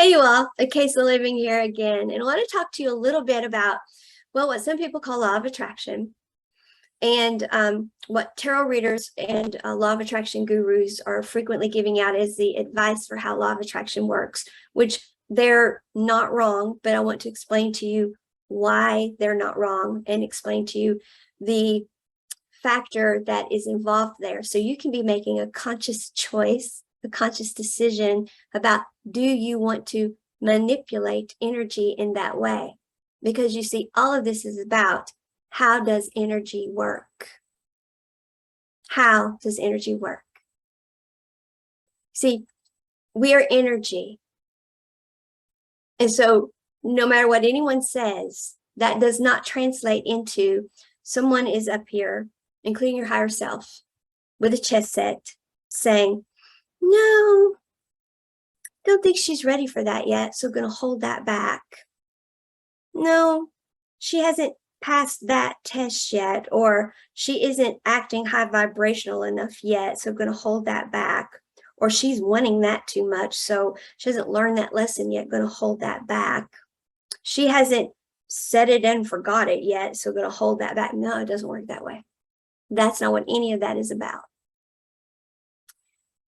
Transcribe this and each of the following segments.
Hey, you all, a case of living here again, and I want to talk to you a little bit about, well, what some people call law of attraction, and what tarot readers and law of attraction gurus are frequently giving out as the advice for how law of attraction works, which they're not wrong, but I want to explain to you why they're not wrong and explain to you the factor that is involved there. So you can be making a conscious choice, a conscious decision about, do you want to manipulate energy in that way? Because you see, all of this is about, how does energy work? How does energy work? See, we are energy. And so no matter what anyone says, that does not translate into someone is up here, including your higher self, with a chess set saying, no, don't think she's ready for that yet, so going to hold that back. No, she hasn't passed that test yet, or she isn't acting high vibrational enough yet, so going to hold that back. Or she's wanting that too much, so she hasn't learned that lesson yet, going to hold that back. She hasn't said it and forgot it yet, so going to hold that back. No, it doesn't work that way. That's not what any of that is about.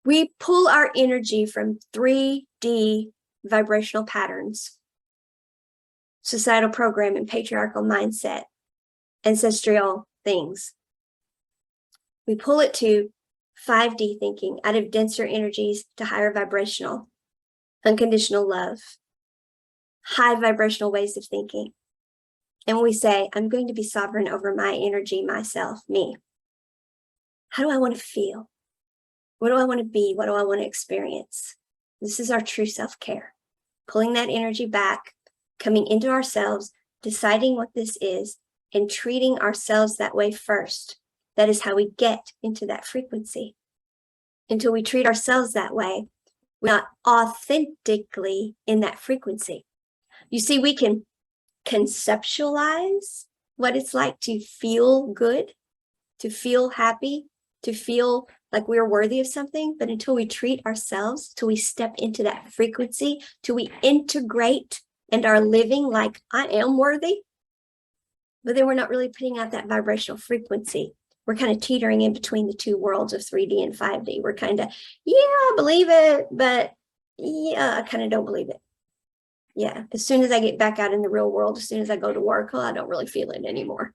We pull our energy from 3D vibrational patterns, societal programming, patriarchal mindset, ancestral things. We pull it to 5D thinking, out of denser energies to higher vibrational, unconditional love, high vibrational ways of thinking. And we say, I'm going to be sovereign over my energy, myself, me. How do I want to feel? What do I want to be? What do I want to experience? This is our true self-care. Pulling that energy back, coming into ourselves, deciding what this is, and treating ourselves that way first. That is how we get into that frequency. Until we treat ourselves that way, we're not authentically in that frequency. You see, we can conceptualize what it's like to feel good, to feel happy, to feel like we're worthy of something, but until we treat ourselves, till we step into that frequency, till we integrate and are living like I am worthy, but then we're not really putting out that vibrational frequency. We're kind of teetering in between the two worlds of 3D and 5D. We're kind of, yeah, I believe it, but yeah, I kind of don't believe it. Yeah, as soon as I get back out in the real world, as soon as I go to work, I don't really feel it anymore.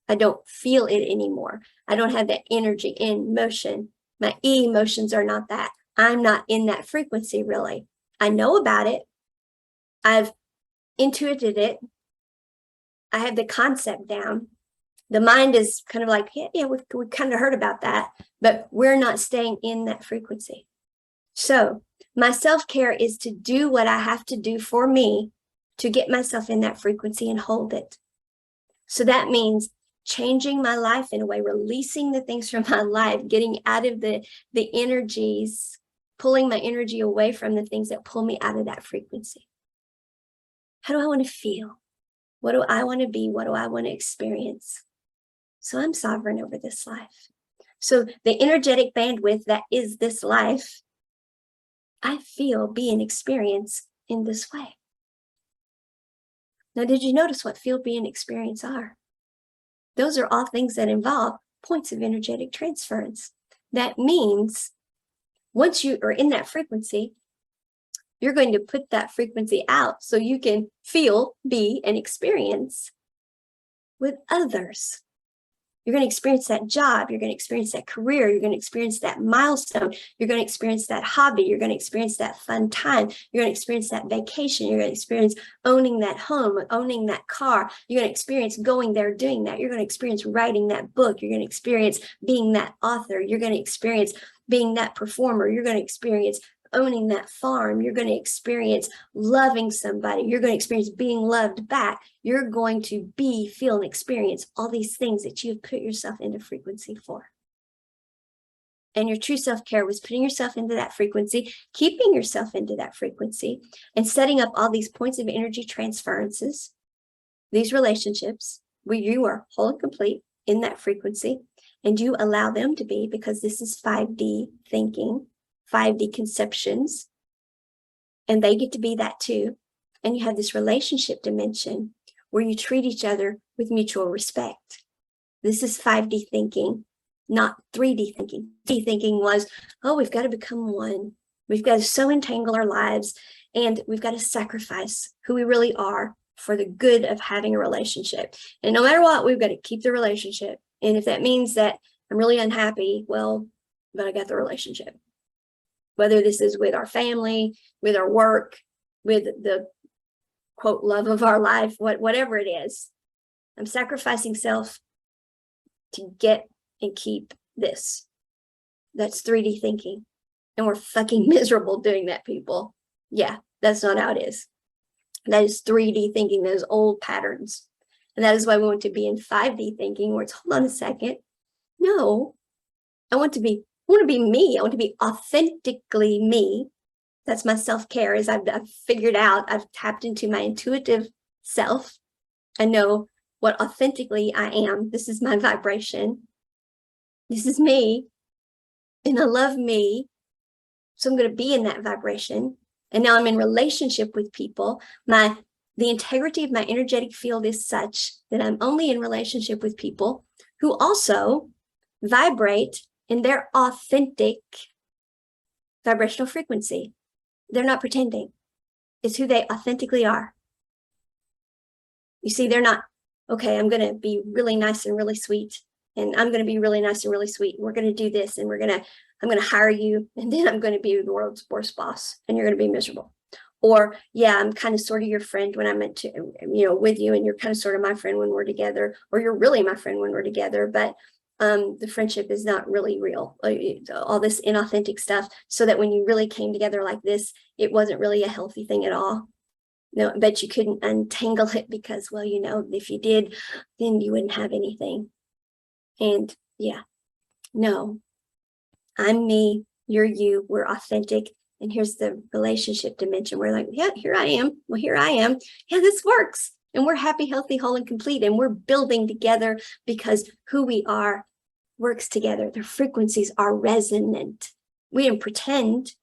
I don't feel it anymore. I don't have that energy in motion. My emotions are not that. I'm not in that frequency, really. I know about it. I've intuited it. I have the concept down. The mind is kind of like, yeah, we kind of heard about that, but we're not staying in that frequency. So my self-care is to do what I have to do for me to get myself in that frequency and hold it. So that means changing my life in a way, releasing the things from my life, getting out of the energies, pulling my energy away from the things that pull me out of that frequency. How do I want to feel? What do I want to be? What do I want to experience? So I'm sovereign over this life. So the energetic bandwidth that is this life, I feel, be, and experience in this way. Now, did you notice what feel, be, and experience are? Those are all things that involve points of energetic transference. That means once you are in that frequency, you're going to put that frequency out so you can feel, be, and experience with others. You're going to experience that job. You're going to experience that career. You're going to experience that milestone. You're going to experience that hobby. You're going to experience that fun time. You're going to experience that vacation. You're going to experience owning that home, owning that car. You're going to experience going there, doing that. You're going to experience writing that book. You're going to experience being that author. You're going to experience being that performer. You're going to experience owning that farm. You're going to experience loving somebody. You're going to experience being loved back. You're going to be, feel, and experience all these things that you've put yourself into frequency for. And your true self-care was putting yourself into that frequency, keeping yourself into that frequency, and setting up all these points of energy transferences, these relationships where you are whole and complete in that frequency, and you allow them to be, because this is 5D thinking, 5D conceptions, and they get to be that too. And you have this relationship dimension where you treat each other with mutual respect. This is 5D thinking, not 3D thinking. 3D thinking was, oh, we've got to become one. We've got to so entangle our lives, and we've got to sacrifice who we really are for the good of having a relationship. And no matter what, we've got to keep the relationship. And if that means that I'm really unhappy, well, but I got the relationship. Whether this is with our family, with our work, with the quote love of our life, whatever it is, I'm sacrificing self to get and keep this. That's 3D thinking. And we're fucking miserable doing that, people. Yeah, that's not how it is. That is 3D thinking, those old patterns. And that is why we want to be in 5D thinking, where it's, hold on a second. No, I want to be me. I want to be authentically me. That's my self-care, is I've figured out, I've tapped into my intuitive self. I know what authentically I am. This is my vibration. This is me. And I love me. So I'm going to be in that vibration. And now I'm in relationship with people. The integrity of my energetic field is such that I'm only in relationship with people who also vibrate in their authentic vibrational frequency. They're not pretending. It's who they authentically are. You see, they're not, okay, I'm going to be really nice and really sweet. And I'm going to be really nice and really sweet. We're going to do this, and I'm going to hire you, and then I'm going to be the world's worst boss, and you're going to be miserable. Or, yeah, I'm kind of sort of your friend when I'm with you, and you're kind of sort of my friend when we're together, or you're really my friend when we're together, but the friendship is not really real. All this inauthentic stuff, so that when you really came together like this, it wasn't really a healthy thing at all. No, but you couldn't untangle it because, well, if you did, then you wouldn't have anything. And yeah, no, I'm me, you're you, we're authentic. And here's the relationship dimension. We're like, yeah, here I am. Well, here I am. Yeah, this works. And we're happy, healthy, whole, and complete. And we're building together because who we are works together. Their frequencies are resonant. We didn't pretend.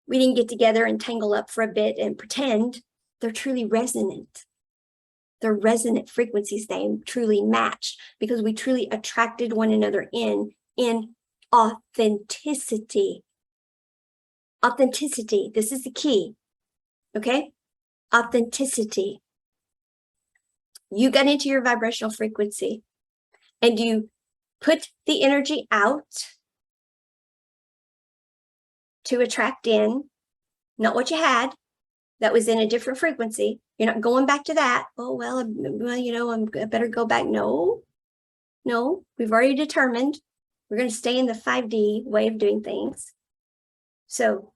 We didn't get together and tangle up for a bit and pretend. They're truly resonant. They're resonant frequencies. They truly match because we truly attracted one another in authenticity. Authenticity. This is the key. Okay? Authenticity. You got into your vibrational frequency and you put the energy out to attract in, not what you had that was in a different frequency. You're not going back to that. Oh, well, I better go back. No, we've already determined we're going to stay in the 5D way of doing things. So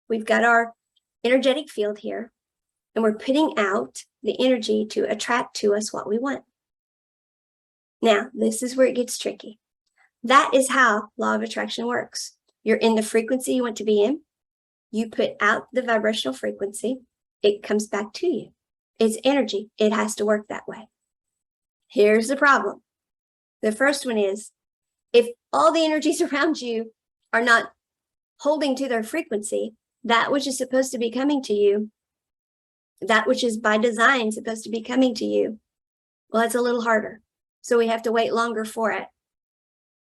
we've got our energetic field here, and we're putting out the energy to attract to us what we want. Now, this is where it gets tricky. That is how law of attraction works. You're in the frequency you want to be in. You put out the vibrational frequency. It comes back to you. It's energy. It has to work that way. Here's the problem. The first one is, if all the energies around you are not holding to their frequency, that which is supposed to be coming to you, that which is by design supposed to be coming to you, well, it's a little harder. So we have to wait longer for it.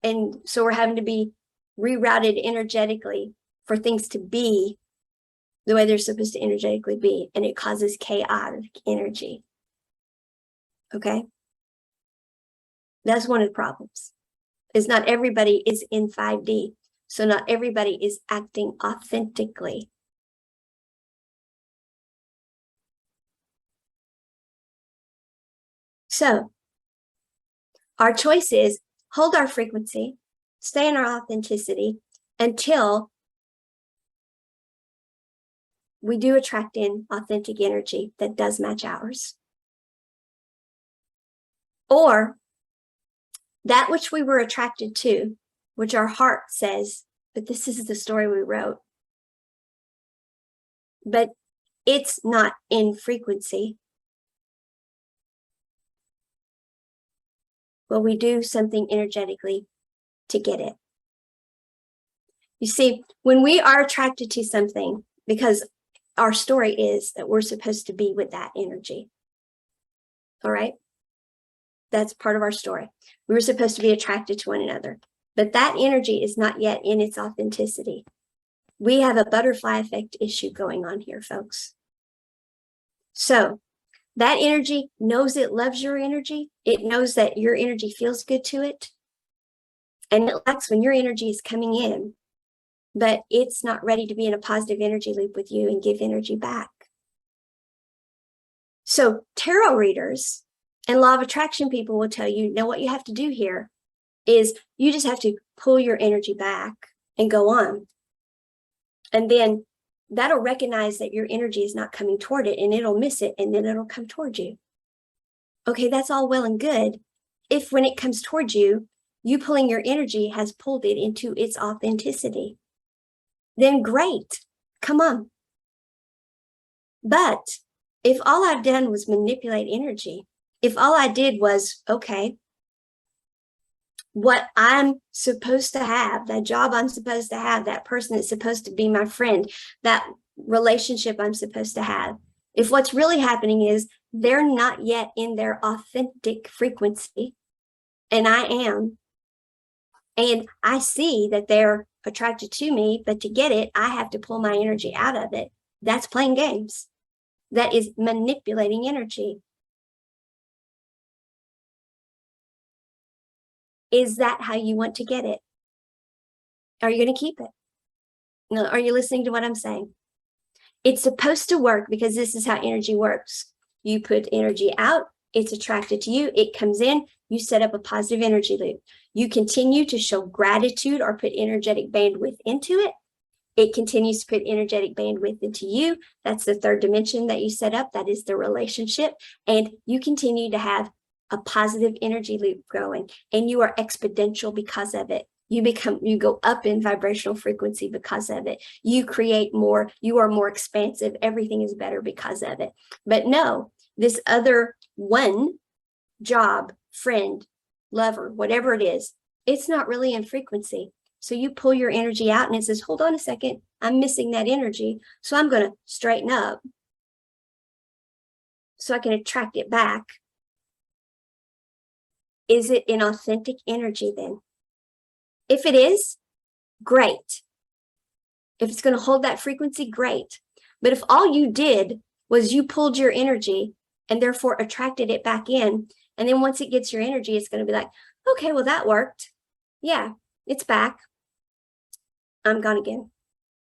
And so we're having to be rerouted energetically for things to be the way they're supposed to energetically be. And it causes chaotic energy. Okay? That's one of the problems. Is not everybody is in 5D. So not everybody is acting authentically. So our choice is hold our frequency, stay in our authenticity until we do attract in authentic energy that does match ours. Or that which we were attracted to, which our heart says, but this is the story we wrote. But it's not in frequency. Well, we do something energetically to get it. You see, when we are attracted to something, because our story is that we're supposed to be with that energy. All right. That's part of our story. We were supposed to be attracted to one another, but that energy is not yet in its authenticity. We have a butterfly effect issue going on here, folks. So that energy knows it loves your energy. It knows that your energy feels good to it. And it likes when your energy is coming in, but it's not ready to be in a positive energy loop with you and give energy back. So tarot readers and law of attraction people will tell you, now what you have to do here is you just have to pull your energy back and go on. And then that'll recognize that your energy is not coming toward it, and it'll miss it, and then it'll come toward you. Okay, that's all well and good. If when it comes toward you, you pulling your energy has pulled it into its authenticity, then great, come on. But if all I've done was manipulate energy, if all I did was, okay, what I'm supposed to have, that job I'm supposed to have, that person that's supposed to be my friend, that relationship I'm supposed to have, if what's really happening is they're not yet in their authentic frequency, and I am, and I see that they're attracted to me, but to get it, I have to pull my energy out of it. That's playing games. That is manipulating energy. Is that how you want to get it? Are you going to keep it? No, are you listening to what I'm saying? It's supposed to work because this is how energy works. You put energy out, it's attracted to you, it comes in, you set up a positive energy loop. You continue to show gratitude or put energetic bandwidth into it. It continues to put energetic bandwidth into you. That's the third dimension that you set up. That is the relationship. And you continue to have a positive energy loop going, and you are exponential because of it. You go up in vibrational frequency because of it. You create more, you are more expansive. Everything is better because of it. But no, this other one, job, friend, lover, whatever it is, it's not really in frequency. So you pull your energy out and it says, hold on a second, I'm missing that energy. So I'm going to straighten up so I can attract it back. Is it an authentic energy then? If it is, great. If it's going to hold that frequency, great. But if all you did was you pulled your energy and therefore attracted it back in, and then once it gets your energy, it's going to be like, okay, well, that worked. Yeah, it's back. I'm gone again.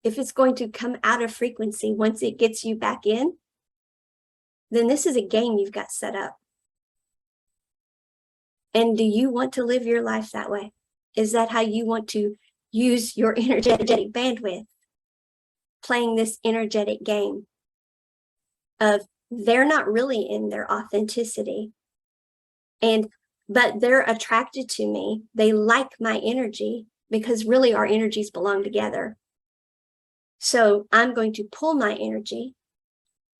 If it's going to come out of frequency once it gets you back in, then this is a game you've got set up. And do you want to live your life that way? Is that how you want to use your energetic bandwidth? Playing this energetic game of they're not really in their authenticity, but they're attracted to me. They like my energy because really our energies belong together. So I'm going to pull my energy,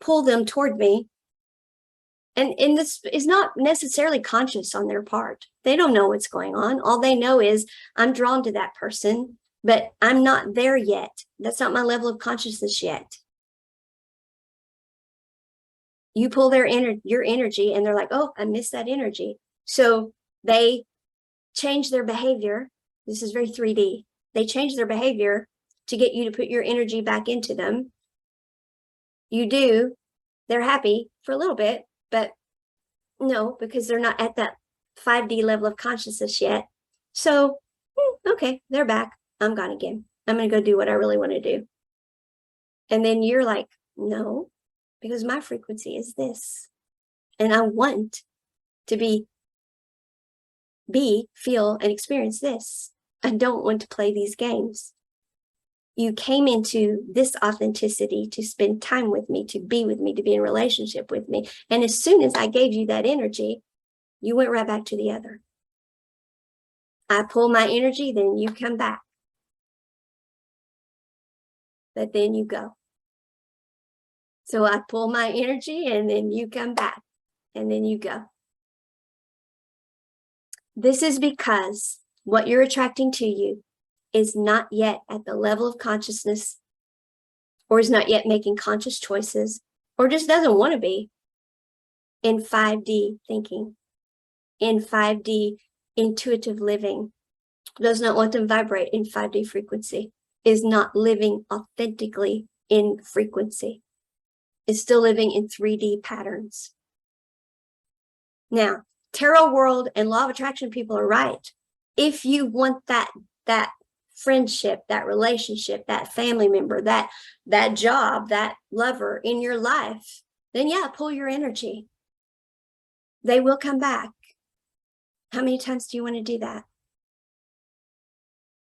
pull them toward me. And this is not necessarily conscious on their part. They don't know what's going on. All they know is I'm drawn to that person, but I'm not there yet. That's not my level of consciousness yet. You pull your energy and they're like, oh, I miss that energy. So they change their behavior. This is very 3D. They change their behavior to get you to put your energy back into them. You do. They're happy for a little bit, but no, because they're not at that 5D level of consciousness yet. So, okay, they're back. I'm gone again. I'm going to go do what I really want to do. And then you're like, no, because my frequency is this. And I want to feel, and experience this. I don't want to play these games. You came into this authenticity to spend time with me, to be with me, to be in relationship with me. And as soon as I gave you that energy, you went right back to the other. I pull my energy, then you come back. But then you go. So I pull my energy and then you come back and then you go. This is because what you're attracting to you is not yet at the level of consciousness or is not yet making conscious choices, or just doesn't want to be in 5D thinking, in 5D intuitive living, does not want to vibrate in 5D frequency, is not living authentically in frequency, is still living in 3D patterns. Now, tarot world and law of attraction people are right. If you want that friendship, that relationship, that family member, that job, that lover in your life, then yeah, pull your energy. They will come back. How many times do you want to do that?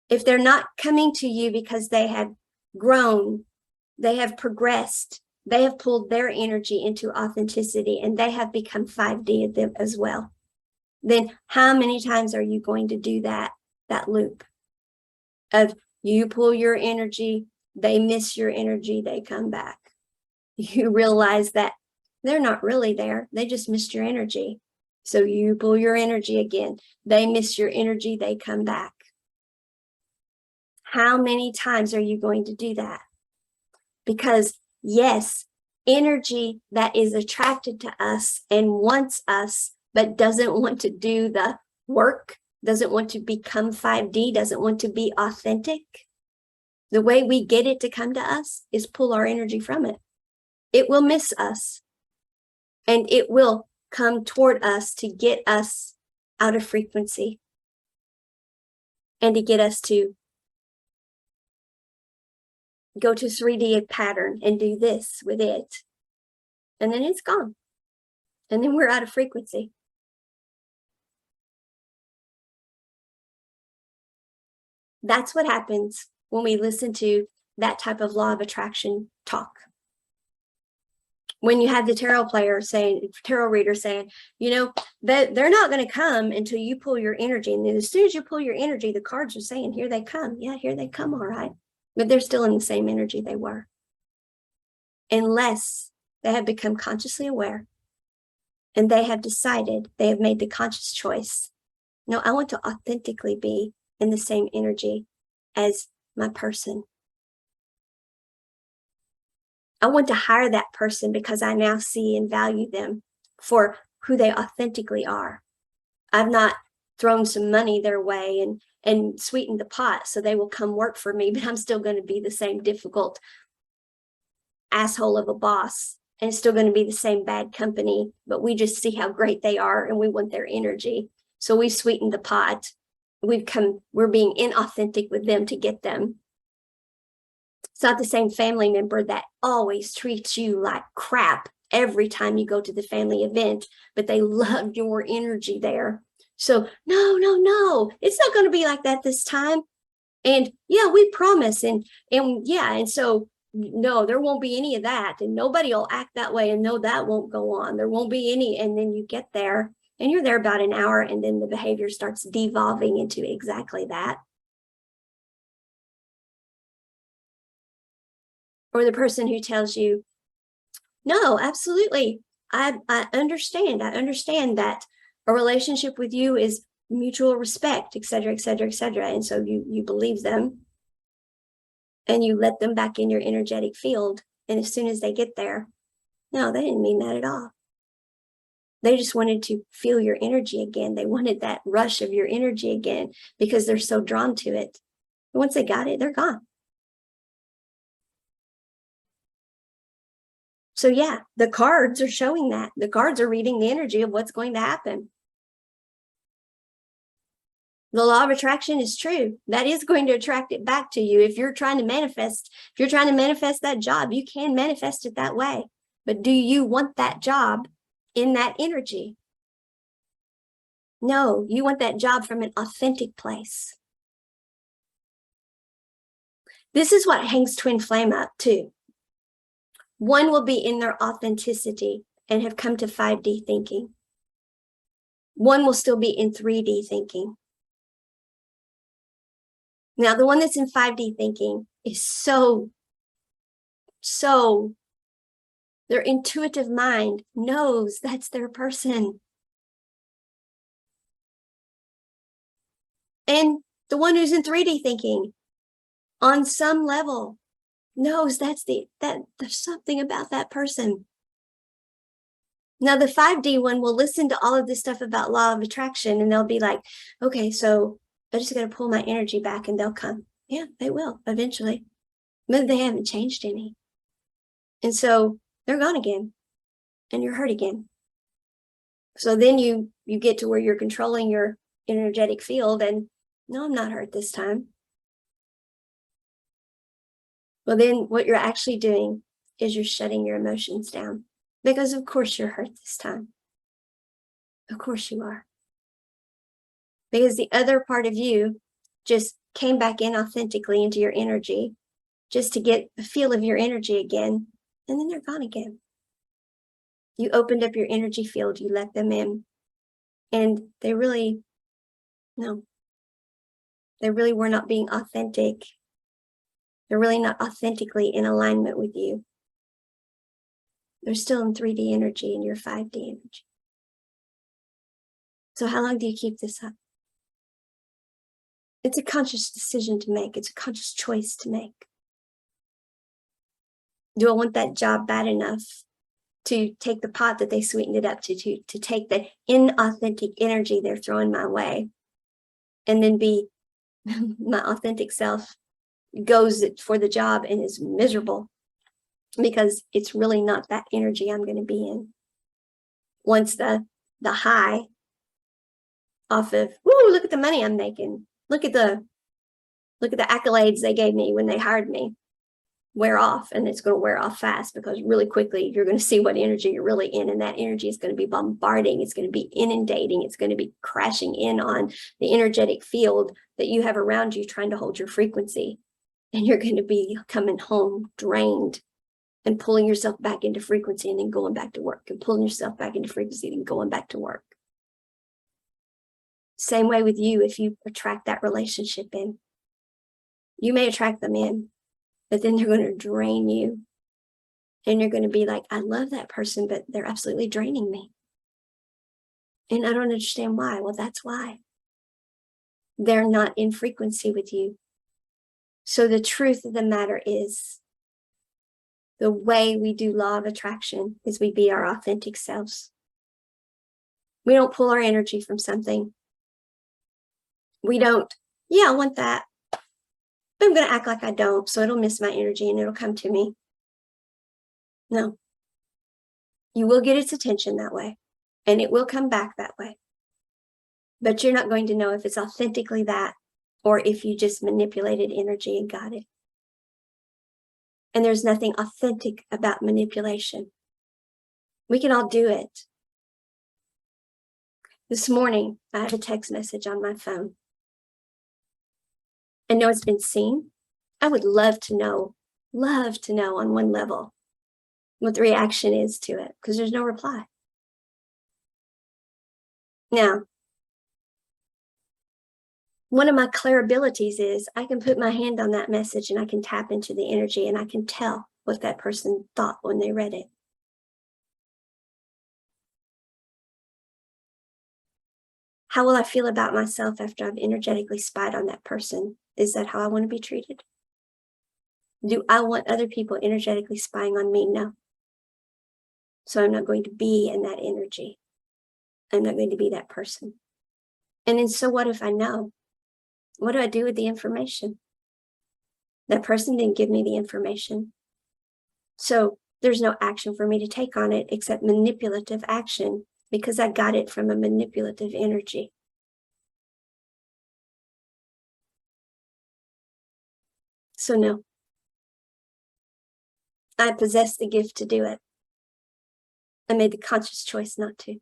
If they're not coming to you because they have grown, they have progressed, they have pulled their energy into authenticity, and they have become 5D of them as well, then how many times are you going to do that loop of you pull your energy, they miss your energy, they come back. You realize that they're not really there. They just missed your energy. So you pull your energy again. They miss your energy, they come back. How many times are you going to do that? Because yes, energy that is attracted to us and wants us, but doesn't want to do the work, doesn't want to become 5D, doesn't want to be authentic. The way we get it to come to us is pull our energy from it. It will miss us, and it will come toward us to get us out of frequency and to get us to go to 3D pattern and do this with it. And then it's gone. And then we're out of frequency. That's what happens when we listen to that type of law of attraction talk. When you have the tarot reader saying, you know, that they're not going to come until you pull your energy. And then as soon as you pull your energy, the cards are saying, here they come. Yeah, here they come. All right. But they're still in the same energy they were. Unless they have become consciously aware and they have decided, they have made the conscious choice. No, I want to authentically be in the same energy as my person. I want to hire that person because I now see and value them for who they authentically are. I've not thrown some money their way and sweetened the pot so they will come work for me, but I'm still going to be the same difficult asshole of a boss, and it's still going to be the same bad company, but we just see how great they are and we want their energy. So we sweetened the pot. We're being inauthentic with them to get them. It's not the same family member that always treats you like crap every time you go to the family event, but they love your energy there. So no, it's not going to be like that this time. And yeah, we promise. And yeah, and so no, there won't be any of that. And nobody will act that way. And no, that won't go on. There won't be any. And then you get there and you're there about an hour, and then the behavior starts devolving into exactly that. Or the person who tells you, no, absolutely. I understand. I understand that a relationship with you is mutual respect, et cetera, et cetera, et cetera. And so you believe them and you let them back in your energetic field. And as soon as they get there, no, they didn't mean that at all. They just wanted to feel your energy again. They wanted that rush of your energy again because they're so drawn to it. And once they got it, they're gone. So yeah, the cards are showing that. The cards are reading the energy of what's going to happen. The law of attraction is true. That is going to attract it back to you. If you're trying to manifest that job, you can manifest it that way. But do you want that job in that energy? No, you want that job from an authentic place. This is what hangs twin flame up too. One will be in their authenticity and have come to 5D thinking. One will still be in 3D thinking. Now, the one that's in 5D thinking is so their intuitive mind knows that's their person. And the one who's in 3D thinking, on some level, knows that there's something about that person. Now, the 5D one will listen to all of this stuff about law of attraction, and they'll be like, okay, so I just got to pull my energy back and they'll come. Yeah, they will eventually. But they haven't changed any. And so they're gone again and you're hurt again. So then you get to where you're controlling your energetic field and no, I'm not hurt this time. Well, then what you're actually doing is you're shutting your emotions down because of course you're hurt this time. Of course you are. Because the other part of you just came back in authentically into your energy just to get a feel of your energy again, and then they're gone again. You opened up your energy field, you let them in, and they really were not being authentic. They're really not authentically in alignment with you. They're still in 3D energy and your 5D energy. So how long do you keep this up? It's a conscious decision to make. It's a conscious choice to make. Do I want that job bad enough to take the pot that they sweetened it up to take the inauthentic energy they're throwing my way and then be my authentic self goes for the job and is miserable because it's really not that energy I'm going to be in. Once the high off of, woo, look at the money I'm making. Look at the accolades they gave me when they hired me wear off, and it's going to wear off fast because really quickly you're going to see what energy you're really in, and that energy is going to be bombarding, it's going to be inundating, it's going to be crashing in on the energetic field that you have around you trying to hold your frequency, and you're going to be coming home drained and pulling yourself back into frequency and then going back to work and pulling yourself back into frequency and going back to work. Same way with you. If you attract that relationship in, you may attract them in, but then they're going to drain you. And you're going to be like, I love that person, but they're absolutely draining me. And I don't understand why. Well, that's why. They're not in frequency with you. So the truth of the matter is, the way we do law of attraction is we be our authentic selves. We don't pull our energy from something. We don't, yeah, I want that, but I'm going to act like I don't, so it'll miss my energy and it'll come to me. No. You will get its attention that way, and it will come back that way. But you're not going to know if it's authentically that or if you just manipulated energy and got it. And there's nothing authentic about manipulation. We can all do it. This morning, I had a text message on my phone. I know it's been seen. I would love to know on one level what the reaction is to it, because there's no reply. Now, one of my clairabilities is I can put my hand on that message and I can tap into the energy and I can tell what that person thought when they read it. How will I feel about myself after I've energetically spied on that person? Is that how I want to be treated? Do I want other people energetically spying on me? No. So I'm not going to be in that energy. I'm not going to be that person. And then so what if I know? What do I do with the information? That person didn't give me the information. So there's no action for me to take on it except manipulative action because I got it from a manipulative energy. So no. I possess the gift to do it. I made the conscious choice not to.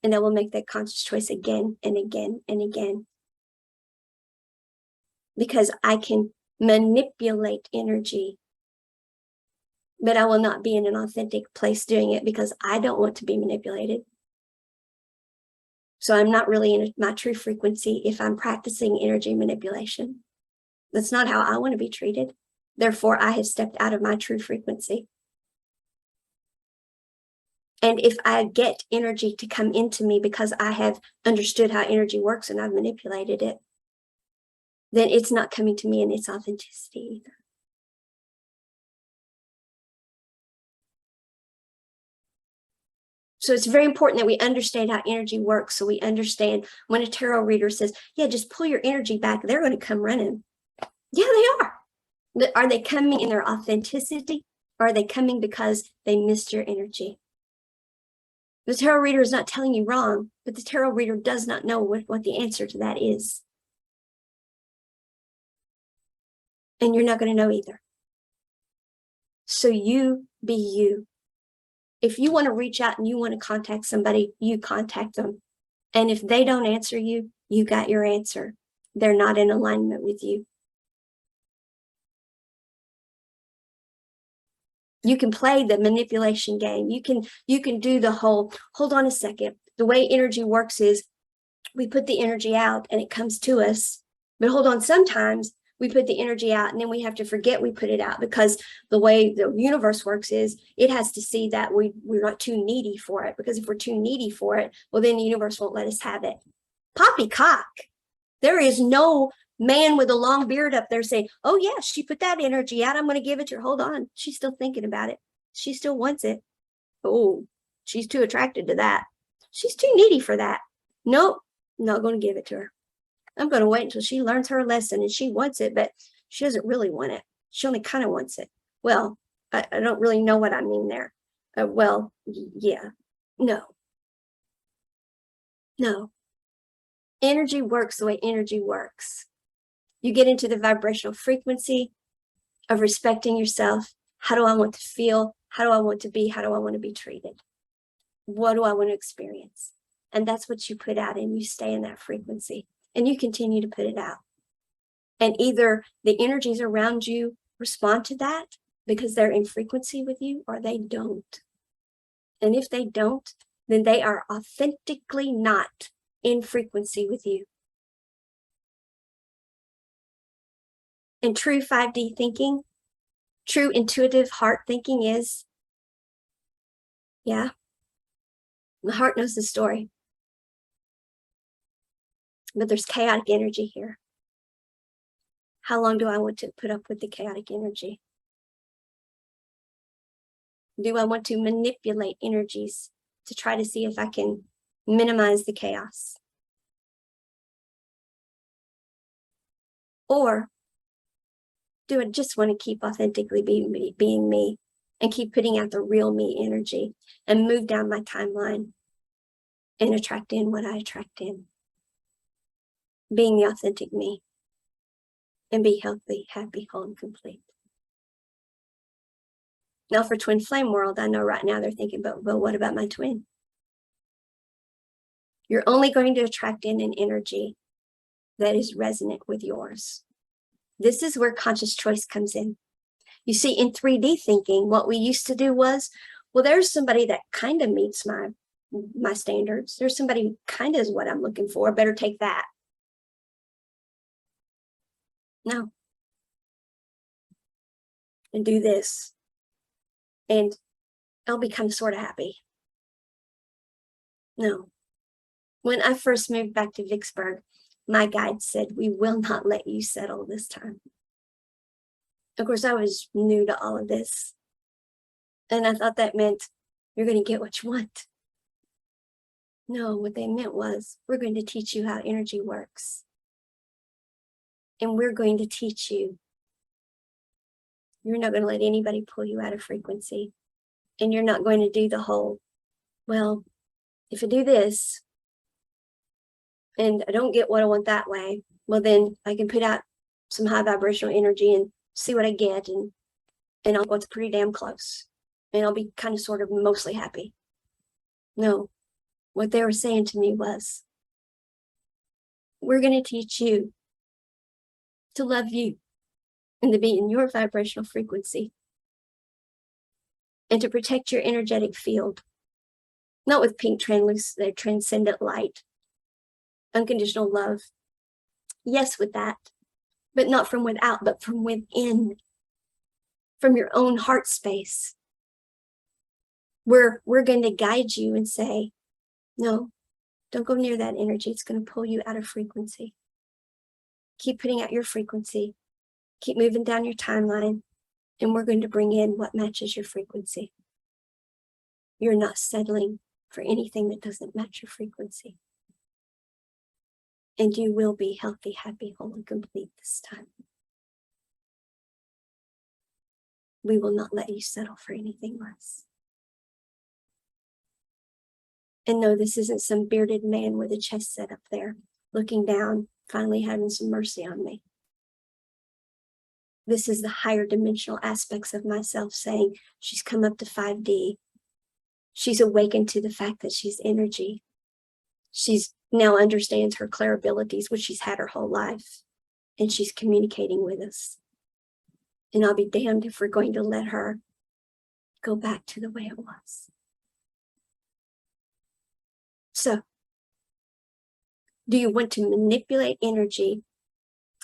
And I will make that conscious choice again and again and again. Because I can manipulate energy, but I will not be in an authentic place doing it because I don't want to be manipulated. So I'm not really in my true frequency if I'm practicing energy manipulation. That's not how I want to be treated. Therefore, I have stepped out of my true frequency. And if I get energy to come into me because I have understood how energy works and I've manipulated it, then it's not coming to me in its authenticity either. So it's very important that we understand how energy works. So we understand when a tarot reader says, yeah, just pull your energy back, they're going to come running. Yeah, they are. But are they coming in their authenticity? Or are they coming because they missed your energy? The tarot reader is not telling you wrong, but the tarot reader does not know what the answer to that is. And you're not going to know either. So you be you. If you want to reach out and you want to contact somebody, you contact them. And if they don't answer you, you got your answer. They're not in alignment with you. You can play the manipulation game. You can do the whole, hold on a second. The way energy works is we put the energy out and it comes to us. But hold on, sometimes we put the energy out and then we have to forget we put it out, because the way the universe works is it has to see that we're not too needy for it, because if we're too needy for it, well, then the universe won't let us have it. Poppycock. There is no man with a long beard up there saying, oh yeah, she put that energy out, I'm going to give it to her. Hold on, she's still thinking about it. She still wants it. Oh, she's too attracted to that. She's too needy for that. Nope, not going to give it to her. I'm going to wait until she learns her lesson and she wants it, but she doesn't really want it. She only kind of wants it. Well, I don't really know what I mean there. Well, yeah, no. Energy works the way energy works. You get into the vibrational frequency of respecting yourself. How do I want to feel? How do I want to be? How do I want to be treated? What do I want to experience? And that's what you put out, and you stay in that frequency and you continue to put it out. And either the energies around you respond to that because they're in frequency with you, or they don't. And if they don't, then they are authentically not in frequency with you. And true 5D thinking, true intuitive heart thinking is, yeah, the heart knows the story. But there's chaotic energy here. How long do I want to put up with the chaotic energy? Do I want to manipulate energies to try to see if I can minimize the chaos? Or do I just want to keep authentically being me and keep putting out the real me energy and move down my timeline and attract in what I attract in? Being the authentic me and be healthy, happy, whole, and complete. Now for Twin Flame World, I know right now they're thinking, but what about my twin? You're only going to attract in an energy that is resonant with yours. This is where conscious choice comes in. You see, in 3D thinking, what we used to do was, well, there's somebody that kind of meets my standards. There's somebody who kind of is what I'm looking for. Better take that. No. And do this. And I'll become sort of happy. No. When I first moved back to Vicksburg, my guide said, we will not let you settle this time. Of course, I was new to all of this. And I thought that meant you're going to get what you want. No, what they meant was, we're going to teach you how energy works. And we're going to teach you. You're not going to let anybody pull you out of frequency. And you're not going to do the whole, well, if I do this, and I don't get what I want that way, well, then I can put out some high vibrational energy and see what I get, and I'll go, it's pretty damn close. And I'll be kind of sort of mostly happy. No, what they were saying to me was, we're going to teach you to love you and to be in your vibrational frequency and to protect your energetic field, not with pink transcendent light, unconditional love. Yes, with that, but not from without, but from within, from your own heart space. We're going to guide you and say, no, don't go near that energy. It's going to pull you out of frequency. Keep putting out your frequency. Keep moving down your timeline, and we're going to bring in what matches your frequency. You're not settling for anything that doesn't match your frequency. And you will be healthy, happy, whole, and complete this time. We will not let you settle for anything less. And no, this isn't some bearded man with a chest set up there, looking down, finally having some mercy on me. This is the higher dimensional aspects of myself saying, she's come up to 5D. She's awakened to the fact that she's energy. She's now understands her clair abilities, which she's had her whole life. And she's communicating with us. And I'll be damned if we're going to let her go back to the way it was. So, do you want to manipulate energy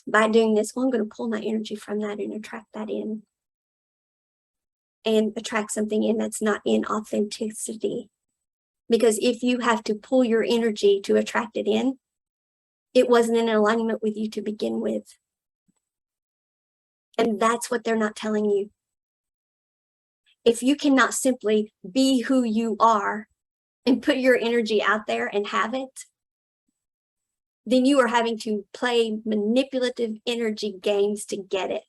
by doing this? Well, I'm going to pull my energy from that and attract that in. And attract something in that's not in authenticity. Because if you have to pull your energy to attract it in, it wasn't in alignment with you to begin with. And that's what they're not telling you. If you cannot simply be who you are and put your energy out there and have it, then you are having to play manipulative energy games to get it.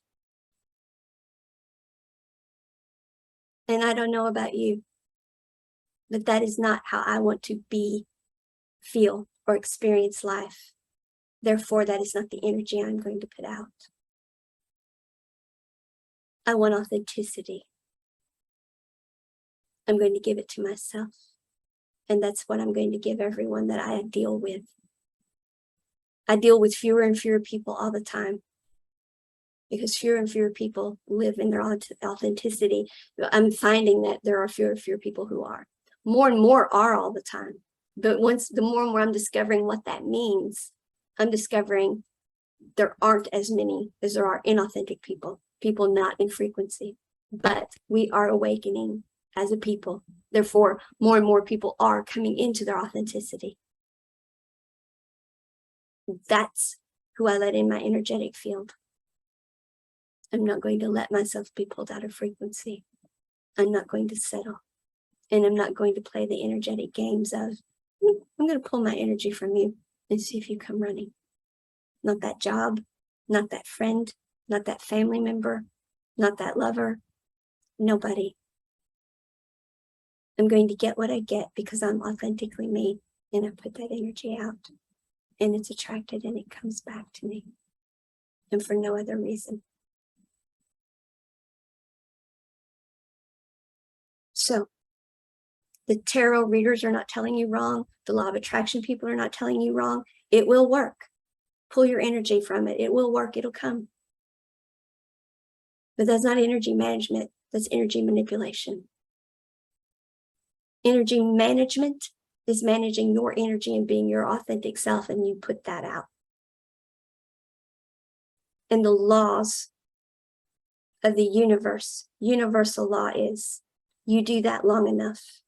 And I don't know about you, but that is not how I want to be, feel, or experience life. Therefore, that is not the energy I'm going to put out. I want authenticity. I'm going to give it to myself. And that's what I'm going to give everyone that I deal with. I deal with fewer and fewer people all the time. Because fewer and fewer people live in their authenticity. I'm finding that there are fewer and fewer people who are. More and more are all the time. But the more and more I'm discovering what that means, I'm discovering there aren't as many as there are inauthentic people, people not in frequency. But we are awakening as a people. Therefore, more and more people are coming into their authenticity. That's who I let in my energetic field. I'm not going to let myself be pulled out of frequency. I'm not going to settle. And I'm not going to play the energetic games of, I'm going to pull my energy from you and see if you come running. Not that job, not that friend, not that family member, not that lover, nobody. I'm going to get what I get because I'm authentically me and I put that energy out and it's attracted and it comes back to me and for no other reason. So the tarot readers are not telling you wrong. The law of attraction people are not telling you wrong. It will work. Pull your energy from it. It will work. It'll come. But that's not energy management. That's energy manipulation. Energy management is managing your energy and being your authentic self, and you put that out. And the laws of the universe, universal law is, you do that long enough,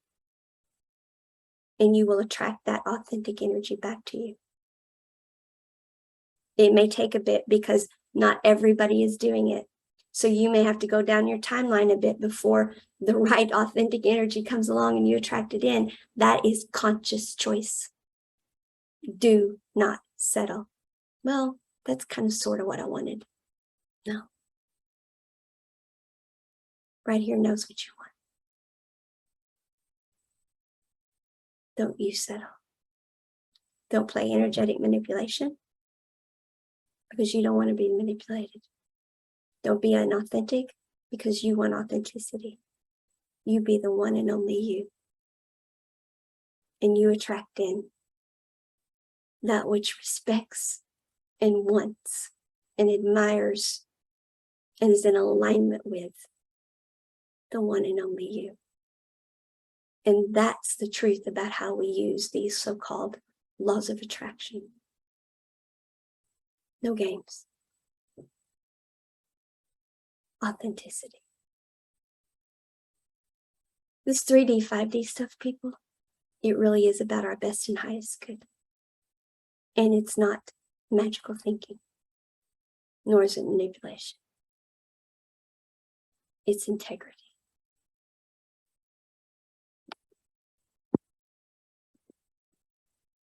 and you will attract that authentic energy back to you. It may take a bit because not everybody is doing it. So you may have to go down your timeline a bit before the right authentic energy comes along and you attract it in. That is conscious choice. Do not settle. Well, that's kind of sort of what I wanted. No. Right here knows what you want. Don't you settle. Don't play energetic manipulation because you don't want to be manipulated. Don't be inauthentic because you want authenticity. You be the one and only you. And you attract in that which respects and wants and admires and is in alignment with the one and only you. And that's the truth about how we use these so-called laws of attraction. No games. Authenticity. This 3D, 5D stuff, people, it really is about our best and highest good. And it's not magical thinking, nor is it manipulation. It's integrity.